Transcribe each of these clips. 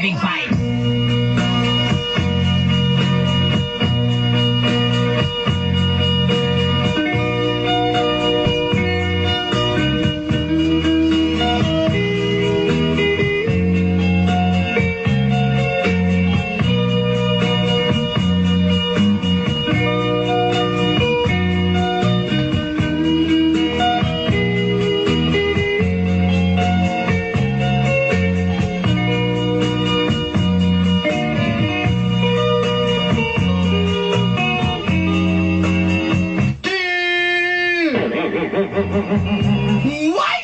big fight.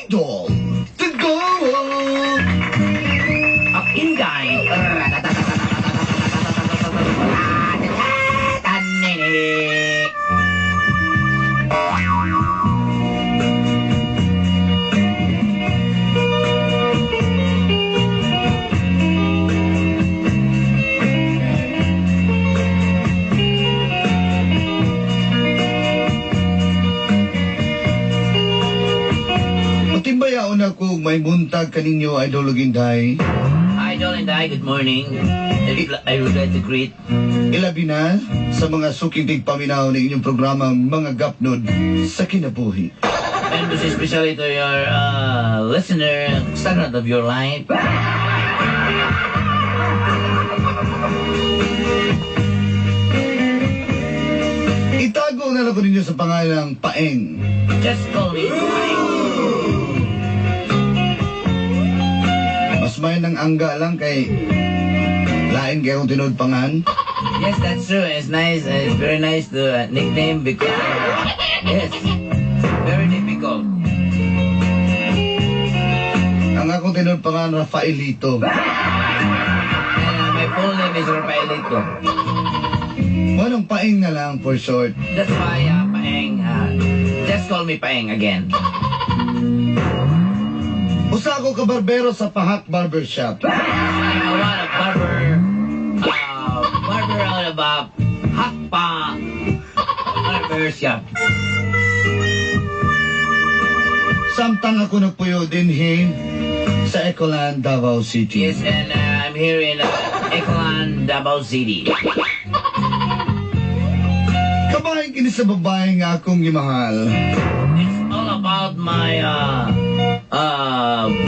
Idol to go. Ang ingay. Timbayaon ako may buntag kaninyo Idol Luginday. Hi, Idol and I. Good morning. I would like to greet. Ilabi na sa mga suking tigpaminaw ng inyong programa mga gapnod sa kinabuhi. And this is especially to your listener, standard of your life. Itago na lang ko ninyo sa pangalang Paeng. Just call me Paeng. Mas may nang angga lang kay lain kay akong tinod pangan. Yes, that's true. It's nice. It's very nice to nickname because yes, very difficult. Ang akong tinod pangan Rafaelito. And my full name is Rafaelito. Manong Paeng na lang for short. That's why Paeng. Just call me Paeng again. Usa ko ka barbero sa Pahak Barbershop. I want a barber out of Hakpa barber shop. Samtang ako nagpuyo din sa Ecoland, Davao City. Yes, and I'm here in Ecoland, Davao City. Kabahay kini sa babae nga akong gimahal. It's all about my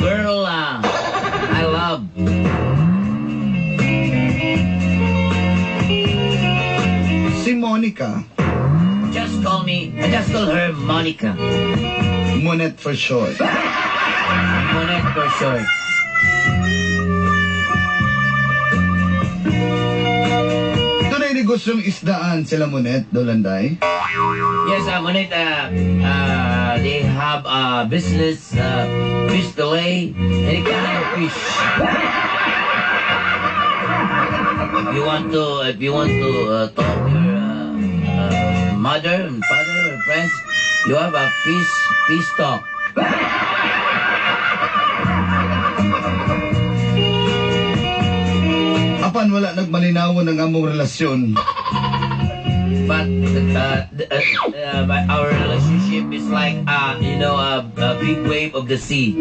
girl I love. Si Monica. Just call her Monica. Monet for short. Monet for short. Tunay negosyong isdaan sila Monet, Dolanday. Yes, Monet, they have a business, fish fillet, any kind of fish. If you want to talk to your mother and father and friends, you have a fish talk. Apan wala nagmalinawon ang among relasyon. But our relationship is like, a big wave of the sea.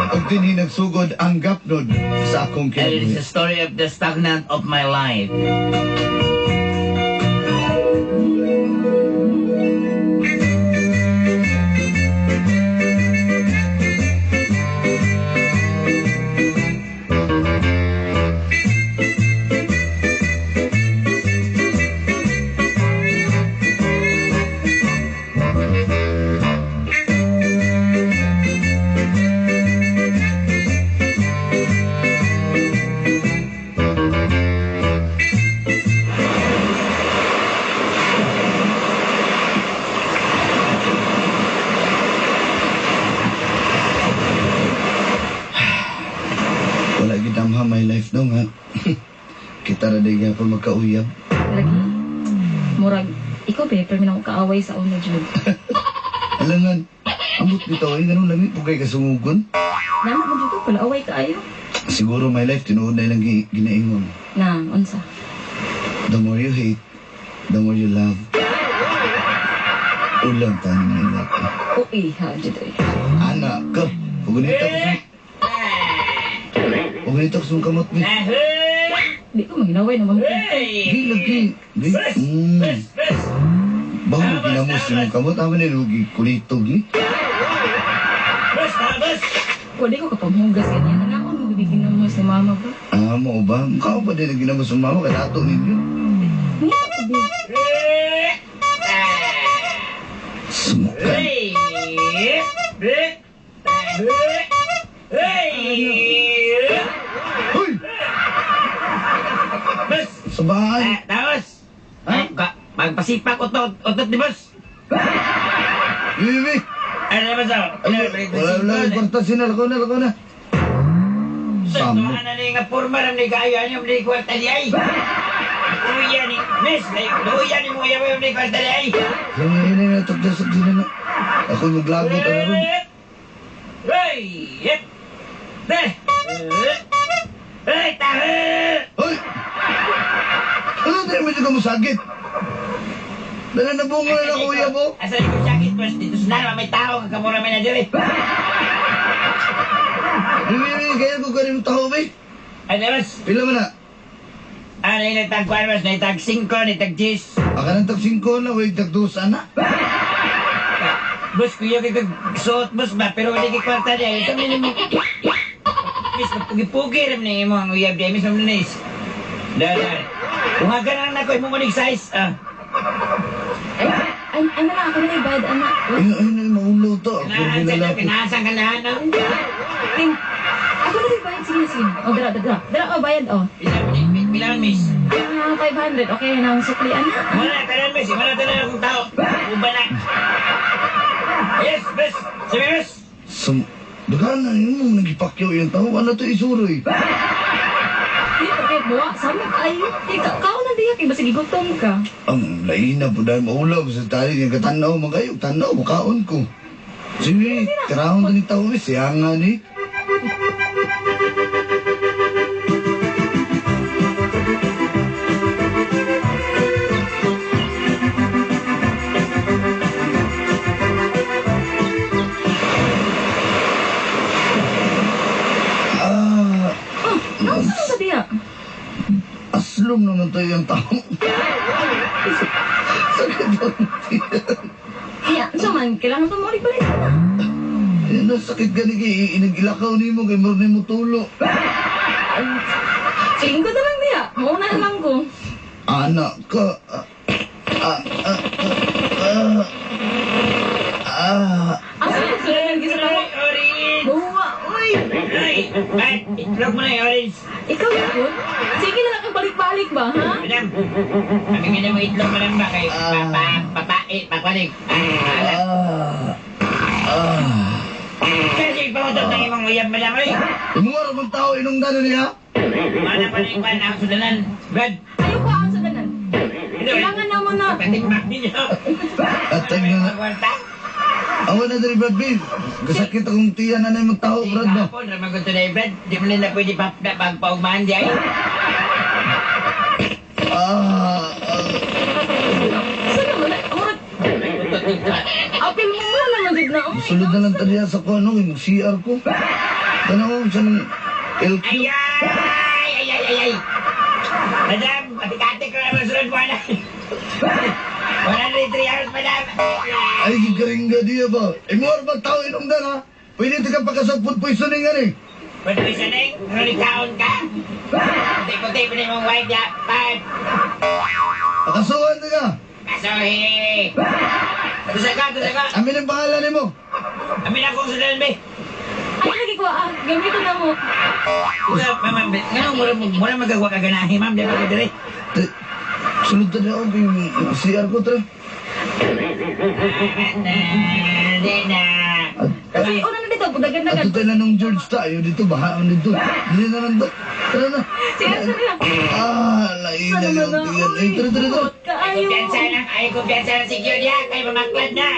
Og dinhi nagsugod ang gapnod sa akong And it is the kinabuhi. story of the stagnant of my life. Wala gidamha my life no nga. Kita ra day gyapon magkauyab. Lagi. Murag, ikaw ba, pero minang kaaway sa una dyan. Alangan, ambot bitaw ay ganun lami pugay kasungugon. Naman mo dito, pala away ka ayo. Siguro my life tinuod na ilang ginaingon. Na, unsa? The more you hate, the more you love. Ulang tani na ilat. Uy, ha, dito eh. Anak ka, pagunita ko sa... O ganito sa kamot ni. Di ko maginaway naman ko. Di lagi. Di. Bago ginamos yung kamot. Aman na lugi. Kulitog ni. Wala ko kapaghugas ganyan. Ano ako nabibigyan ng mas ni mama ko? Mo ba? Mukha pa din ang ginamos ng mama. Kanato ninyo. Ngayon ko din. Sumukan. Hoy! Sa bahay. Tapos, magpasipak utot ni boss. Bibi! Ano naman sa? Wala, kwarta sinal ko na. Samo. Tuhan na nga purma ram ni kaya niyo ni kwarta di ay. Uya ni, miss, uya ni mo yaw ni kwarta di ay. Ini na tagdasag din na. Ako maglagot na ron. Hey, yep. Hey, tahe. Hoy! Ano tayo medyo ka musagit? Dala na bungo na ng kuya mo? Asa ko sakit mas dito sa nara may tao ka kamura may na dire. Bibi, kaya ko kanin mo tao, bay. Ay, mas. Pila mo na? Ano yung nagtag 4 mas, nagtag 5, nagtag 10. Aka ng tag 5 na, way tag 2 na. Bos, kuya kay suot bos ba, pero hindi kay kwarta niya. Ito mo. Miss, magpugi-pugi rin na mo ang uyab niya. Miss, mamlinis. Dahil, umaga na lang ako, imong size. Ano na ako na ibad, anak. Ayun, maulo to. Ako Kanahan sa lalaki. kanahasan ka na, no? Ting, ako na ibad, sige. O, dala, o, bayad, o. Bilangan, miss. 500, okay na ang suklian. Wala, kanan, miss. Wala talaga akong tao. Uba na. Yes, miss. Sabi, miss. Dagan na yun mo, nagipakyaw yung tao. Ano to isuroy? Di, bakit mo? Sabi, ay, ikaw na diyak, iba sige, gutom ka. Ang lain na po dahil maulaw sa tayo. Yung katanaw mo kayo. Tanaw, makaon ko. Sige, karahon na ni tao. Siya nga ni. Ano sa diyak? Aslom naman tayo yung tao. Sakit ba? Iya, so man, kailangan ito mo ulit pala na. Yan na, sakit ka ni inagilakaw ni mo. Kaya maroon mo tulo. Sige ko na lang diya. Mauna na lang ko. Anak ka. Asa na sa lang gisa pa mo? Orange. Buwa, uy! Ay, itlog mo na yung orange. Ikaw yun? Sige na lang kang balik-balik ba, ha? Madam, kami nga mo itlog mo lang ba kay papanik. Kasi ipautot ng imong uyab, madam, oy. Umura mong tao inungdan niya. Mana pa rin ba ang sudanan? Brad, Ayaw ko ang saganan. Kailangan na mo na. patimbak ninyo. At tayo na. Magwarta. Awan na dali, Brad Bill. Kasakit akong tiyan na na yung tao, Brad ba? Kapon, ramang ko na Brad. Di mo nila pwede pagpaumahan di ay. Sana mo na? Amurag. Apil mo mo naman dito na. Oh, Sulod na lang taliya sa ko, ano, yung CR ko. Tanaw, sa ng LQ. Ay! Madam, matikate ko naman sunod mo na. 103 hours, madam. Ay, gigaringga diya ba? Umura bang tao inungdan, ha? Pwede ito ka pagkasag food poisoning, ano eh. Pwede mo siya na eh. Nulikaon ka. Puti-puti pa na yung white ya. Pad. Pakasuhan ka. Kasohi. Tusa ka. Amin ang pangalan ni mo. Amin akong sudan, be. ay, lagi ko gamitin na mo. Tusa, ma'am, ngano mura magagawa ka ganahi, ma'am. Di ba ka dire? Sulod na ako yung CR ko, tre. Hindi na. Kasi una na dito, dagan-dagan. At tayo na nung George tayo dito, bahaan dito. Hindi na nandun. Tara na. Sige, sige lang. Lain na yung tiyan. Ay, tara. Ay, kumpiyansa lang si Gio niya. Kay mamaklad na.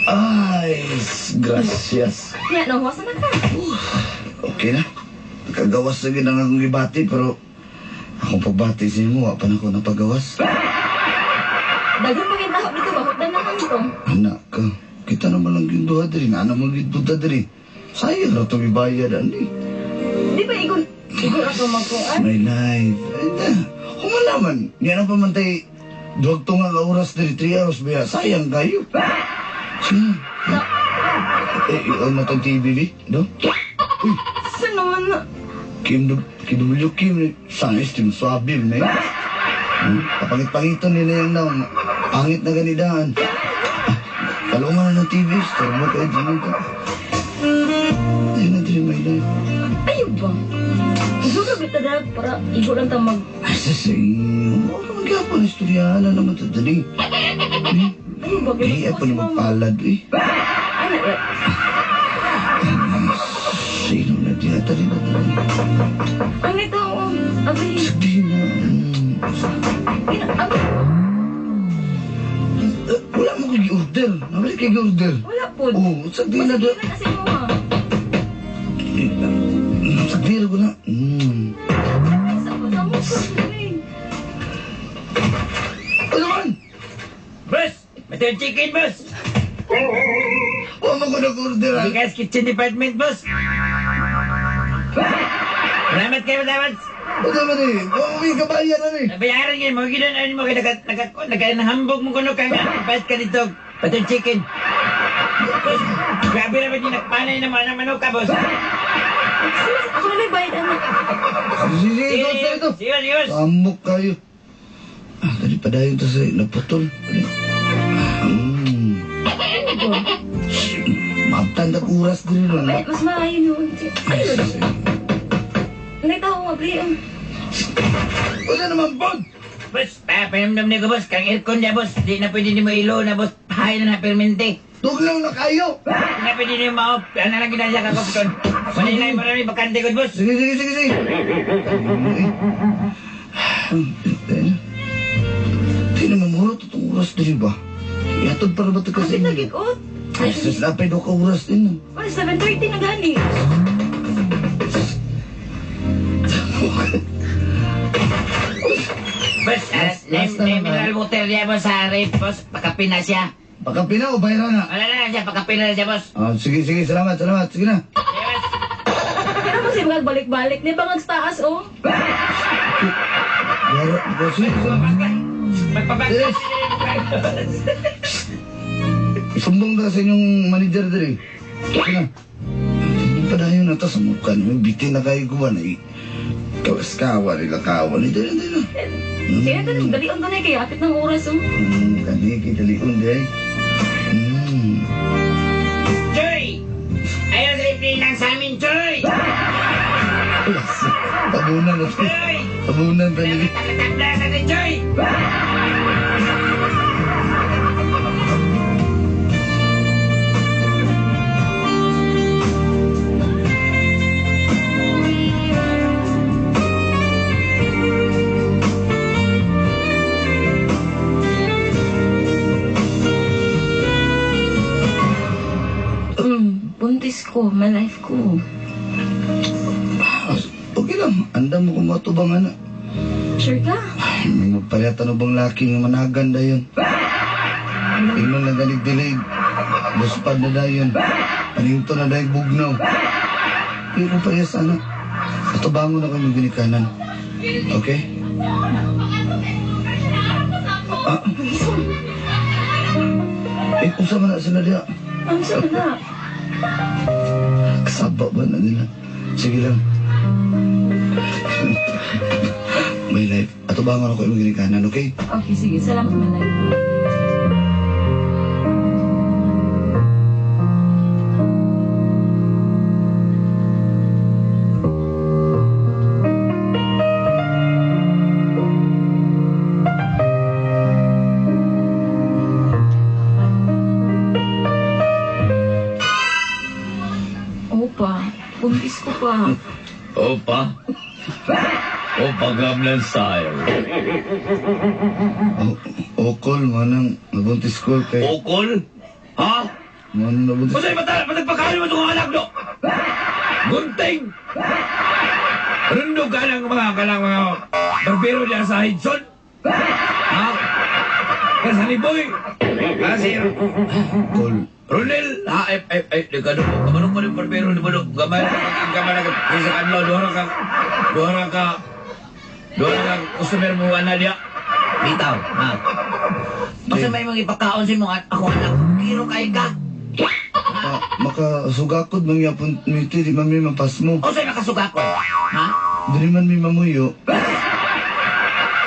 Ay, gracias. Nya, nahuwasan na ka. Okay na. Nakagawas lagi na akong ibati, pero akong pagbati sa inyo, wala pa na ako napagawas. Dagang pangitahok dito, bakit na naman ito? Anak ka, kita naman lang ginduha diri, nga naman ginduha diri. Sayang na itong ibayad, ani. Di ba igon ako magkuhan? My life. Ay na, kumalaman. Yan ang pamantay, duwag to nga oras diri, 3 hours ba? Sayang kayo. Sige. Ang matang TV, di? Do? Uy, Saan naman na? KW Kim, sangis, tim swabil, na yun. Kapangit-pangiton nila yung naong. Pangit na ganidaan. Kalungan na ng TV, store mo kayo dyan ito. Ayun na diri, my life. Ayaw ba? Siguro kita dahil para igo lang ta mag... Asa sa inyo? Ano magyapang istoryahan na naman ito dali? Ayaw ba? Ay, ako na magpalad, eh. Ano eh? Sino na tinatali ba ito? Ano ito? Abay. Sagdi na. Wala mo kong i-order. Nabalik kayo i-order. Wala po. Oo, sagdi na da. Kasi mo ha. Sagdi na ko na. Sama ko. Ano man? Boss! Matin chicken, boss! Huwag mo ko nag-order, ha? Bigas Kitchen Department, boss! Salamat kayo, salamat! Huwag naman eh. Huwag mo yung kabayan na eh. Nabayaran ngayon mo, ginan mo kayo, nagahambog mo kuno ka nga, pahit ka dito, patong chicken. Boss, grabe naman yung nagpanay naman ang manok ka, boss. Ako na may bayad anak. Sige, ito, ito. Sige, sige, boss. Amok kayo. Tadi pa dayon to sa naputol. Magtanda oras din nun. Ay, mas maayon yun. Ayun. Nagtaho nga, Brian. Wala naman, Bod! Boss, paparamdam na ko, boss, kang aircon niya, boss. Di na pwede ni mo ilo na, boss. Pahay na na permente. Tuglaw na kayo! Di na pwede ni mo maop. Ano lang ginasya ka, kopton. Wala na marami bakante ko, boss. Sige, sige, sige, sige. Di na mamurot itong oras din ba? Iatod para ba ito kasi? Kapit na gigot. Ay, sus, napay do ka oras din. Ay, 7:30 na gani. Boss, Last na mineral water niya, boss, sa rate, boss. Pakapin na siya. Pagkapi na o bayra na? Wala na siya, pakapin na siya, boss. Sige, sige, salamat, salamat. Sige na. Sige, boss. Pero kasi magbalik-balik. Di ba ngagstaas, oh? Bayra, sige, sige. Magpabagkas. Sumbong na sa inyong manager dali. Sige na. Hindi pa dahil na ito sa mukha niyo. Bitin na kayo kuha na eh. Kawas-kawa, nila kawa. Hindi na, hindi na. Sige, ito. Dalion to na kaya. Apit ng oras, oh. Kaniki, dalion dahil. Choy! Ayaw sa replay lang sa amin, Choy! Tabunan na ito. Choy! Tabunan talaga. Takla sa atin, Choy! Buntis ko, my life ko. Okay lang. Anda mo kung matubang na. Sure ka? May magpalata na bang laki ng managan na yun? Tingnan na ganig delayed. Buspad na yun. Paninto na dahil bugnaw. Hindi mo pa yes, anak. Katubango na kami ginikanan. Okay? Kung sama na sila diya. Ang sana na. Kasaba ba na nila? Sige lang. May life. Atubangan ako yung ginikanan, okay? Okay, sige. Salamat, my life. Opa, buntis ko pa. Opa. Opa Gamlan style. Okol, manang. Nabuntis ko kay... Okol? Ha? Ano na buti? Masay matagpakain mo itong anak do. Gunting. Rundog ka ng mga barbero niya sa Hidson. Ha? Kasi ni Boy. Kasi Call. Ronel, ha, nagkano po, kamanong ko ng barbero ni Bono, gamay na sa kanlaw, duha ka, customer mo, niya. Bitaw, ha? Basta may mga ipakaon sa mga ako anak. Kiro kay ka. Makasugakod mang yapon miti di mami mapas mo. O sa'yo nakasugakon. Ha? Dili man mi mamuyo.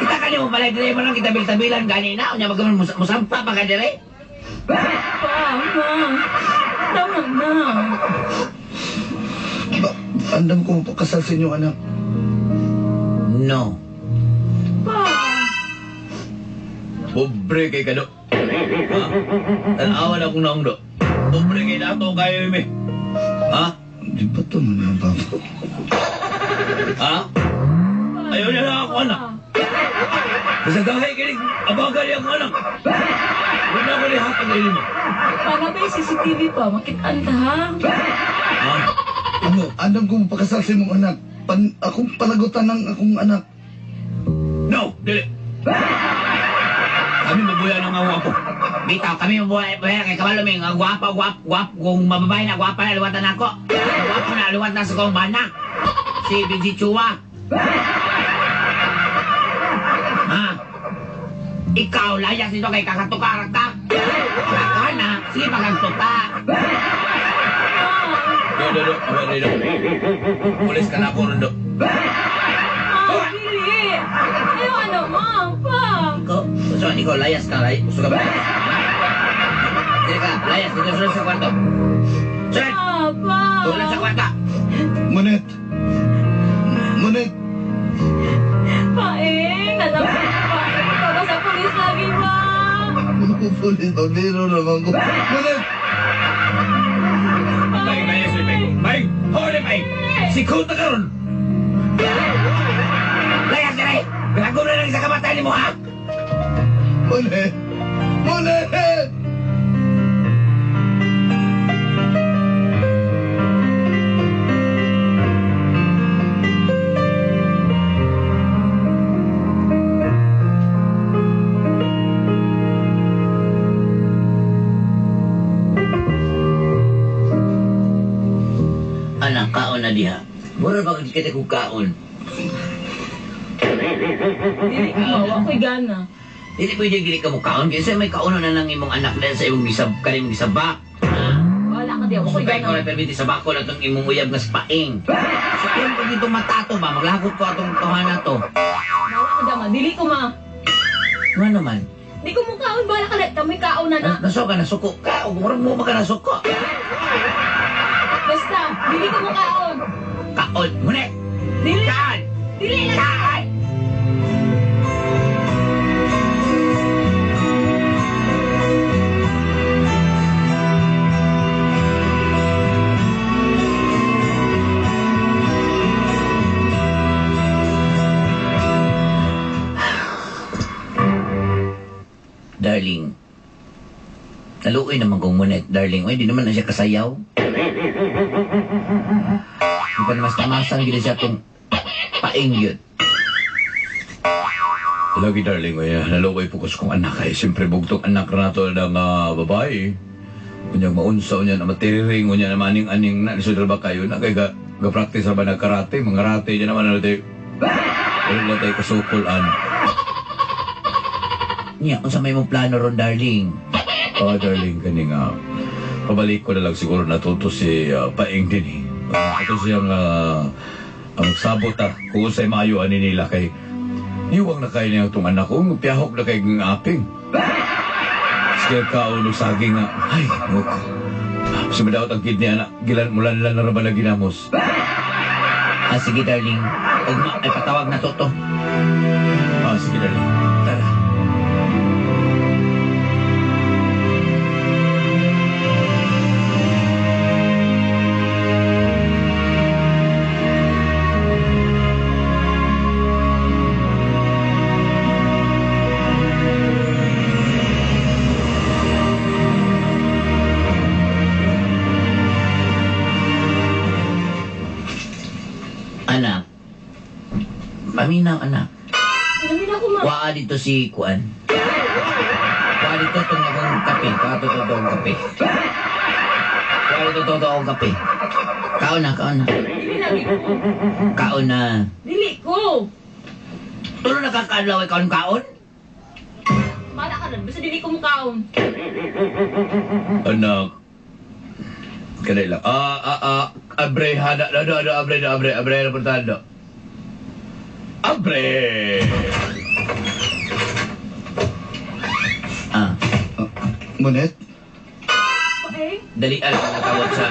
Kita ka niyo balay dire mo lang kita bil-tabilan ganina. Unya magaman musampa pa ka dire. Pa, ma. Tama na. Andam ko pakasal sa inyong anak. No. Pa. Pobre kay kado. Ha? Tanawan akong naong do. Pobre kay nato kayo ime. Ha? Di ba ito man yung papa? Ha? Ayaw niya na ako anak. Sa gahay kinig, abagal yung anak. Wala ko lihatag na mo. Para ba yung CCTV pa? Makitaan ka, ha? Ha? Ano? Andam ko pakasal sa imong anak. Akong panagutan ng akong anak. No! Dili! Kami mabuya ng awa ko. Bitaw, kami mabuhay kay kabalo may gwapa, kung mababay na gwapa na luwatan ako. Gwapa na luwat na sa kong bana. Si Binji Chua. Ha? Ikaw, layas nito kay kakatukarag ka. Laka na, sige pagagtuka. Do. Pulis ka na ako rin do. Ah, dili. Ayaw ano, ma. Pa. Ikaw, layas ka, gusto ka ba layas? Sige ka, layas, dito sunod sa kwarto. Sunod! Pa. Tulad sa kwarto. Monet! Monet! Paeng, nalaman pa. Para sa pulis lagi ba? Pulis, pabiro naman ko. Monet! Bay! Huli, Bay! Sikot na karon! Layas dire! Pinagom na lang sa kamatay ni mo, ha? Monet! Monet! Anak, kaon na diha. Mura ba kung kita kong kaon? Dili ko mawa. Ako'y gana. Hindi pwede gili ka mo kaon. Kasi may kaon na lang imong anak dahil sa imong kalimong gisabak. Wala ka di. So Ako'y kaya ko gana. na permiti sa bako na itong imong uyab na spaing. So kung pag itong matato ba, maglagot ko atong tuhan na to. Wala ka dama. Dili ko ma. Ano naman? Di ko mo kaon. Wala ka na. May kaon na na. Nasuka, nasuko ka. O kung mo ka nasuko. Basta. Dili ko mo kaon. Kaon. Muna. Dili. Kaon. Dili na. Kaon. Darling. Naluoy naman kong munet, darling. Uy, di naman na siya kasayaw. Di pa na mas tamasan, gila siya itong paing yun. Lagi darling, naluway po kong anak ay siyempre bugtong anak na to ng babae. Kunyang maunsa niya na matiriring, kunya na maning-aning na lisod ba kayo na kay ga-practice ba na karate, mga karate niya naman na tayo. Wala na tayo kasukulan. Niya, kung sa may mong plano ron, darling. Darling, kani nga. Pabalik ko na lang siguro natuto si Paeng din eh. Ito siyang ang sabot kung sa'y maayo ani nila kay iwang na kayo niya itong anak ko, piyahok na kay ng aping. Sige kaulo saging nga, ay, huwag. Sumadawat ang kid niya, gilan mulan lang na raban na ginamos. Sige, darling. Ay patawag na to. Sige darling. Tara. Paminaw, anak. Alamin ako, ma. Waa dito si Kuan. Waa dito itong akong kape. Waa dito itong kape. Waa dito itong kape. Kaon na. Dili lagi. Kaon na. Dili ko. Tulo nakakaadlaw kaon-kaon? Mala ka na. Basta dili ko mukaon. Anak. Kadai lang. Abre, hada, abre, na pertanda. Abre! Ah, Monet? Okay. dali alam natawag sa...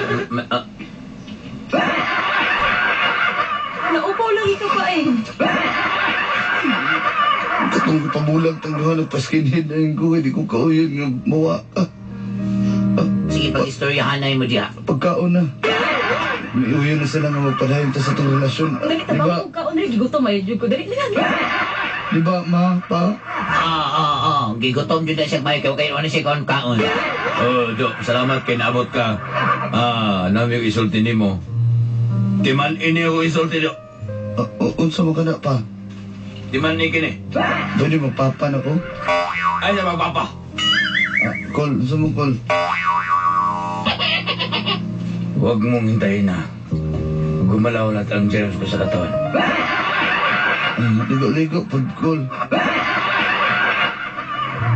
Naupaw lagi ka pa eh. Katong pabulag tang duha nagpaskinhead na yung kuha. Di ko kauyon nga mawa ka. Sige, pag-istoryahan na mo diya. Pagkaon na. May uyo na sila nga magpadayon ta sa itong relasyon. Dali Di ba? tabang ko kaon rin gigutom ay jud ko. Dali. Di ba, ma, pa? Gigutom dyan na siya kayo ano siya kaon-kaon. Oh, Dok, salamat kay naabot ka. Nami yung isulti ni mo. Timan ini ako isulti, Dok. Unsa mo ka na, pa? Timan ni kini. Pwede magpapan ako? Ay, sa magpapa. Call, unsa mo call? Huwag mong hintayin na. Gumalaw na ang germs ko sa katawan. Ligo-ligo, pag call.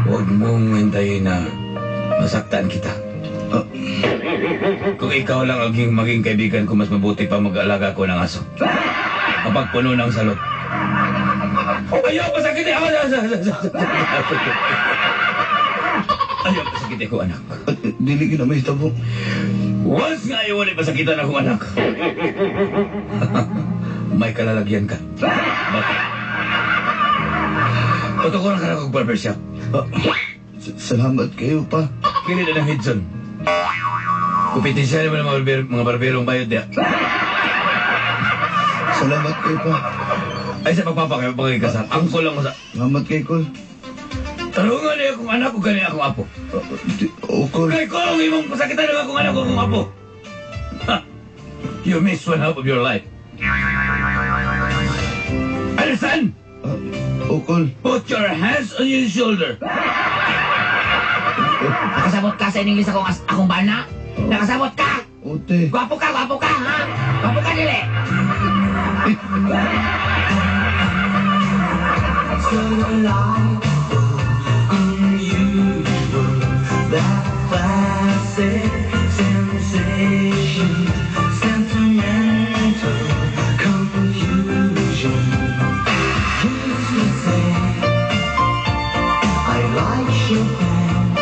Huwag mong hintayin na masaktan kita. Kung ikaw lang ang maging kaibigan ko, mas mabuti pa mag-alaga ko ng aso. Kapag puno ng salot. Ayaw pasakit ako! Ayaw pasakit ako, anak. Dili ka na may tabo. Once nga ayaw ulit pasakitan ako, anak. May kalalagyan ka. Bakit? Patuko lang ka na kong barbershop. Salamat kayo, pa. Kini na ng Hidson. Kupitisya naman ng mga barberong bayad niya. Salamat kayo, pa. Ay, sa pagpapa kayo pagkikasal. Angko lang mo sa... Salamat kayo, call. Tarungan niya akong anak ko ganyan akong apo. Call. Kay ko ang imong pasakitan ng akong anak ko akong apo. Ha! You missed one half of your life. Understand? Call. Put your hands on your shoulder. Nakasabot ka sa ining akong bana? Nakasabot ka! Ote. Gwapo ka, ha? Gwapo ka, dili! So alive, unusual, that classic sensation, sentimental confusion. Used to say I like Chopin,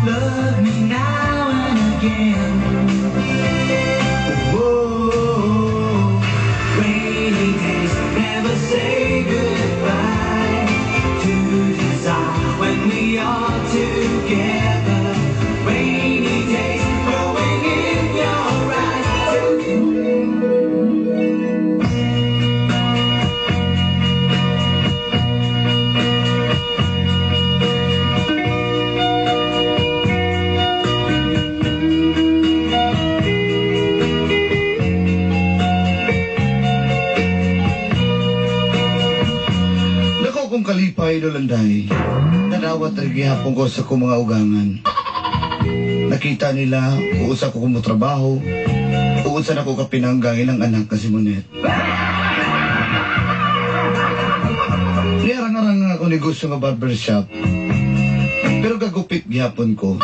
love me now and again. Whoa, rainy days never say goodbye to desire when we are together. Rainy days growing in your eyes. Nako kung kalipay dolanday. Nadawat rin gihapon ko sa kong mga ugangan. Nakita nila, uusa ko kung trabaho, uusa na ko kapinanggang ilang anak kasi Monet. Niyarang-arang nga ako negosyo nga barbershop. Pero gagupit gihapon ko.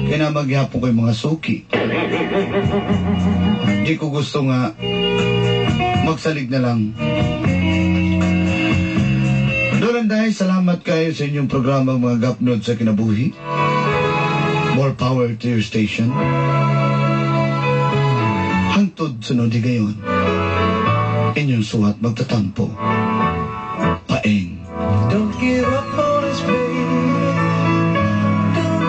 Kaya na maghihapon ko yung mga suki. Di ko gusto nga magsalig na lang. Dolanday, salamat kayo sa inyong programa mga gapnod sa kinabuhi. More power to your station. Hantod sunod di gayon. Inyong suwat magtatampo. Paeng. Don't give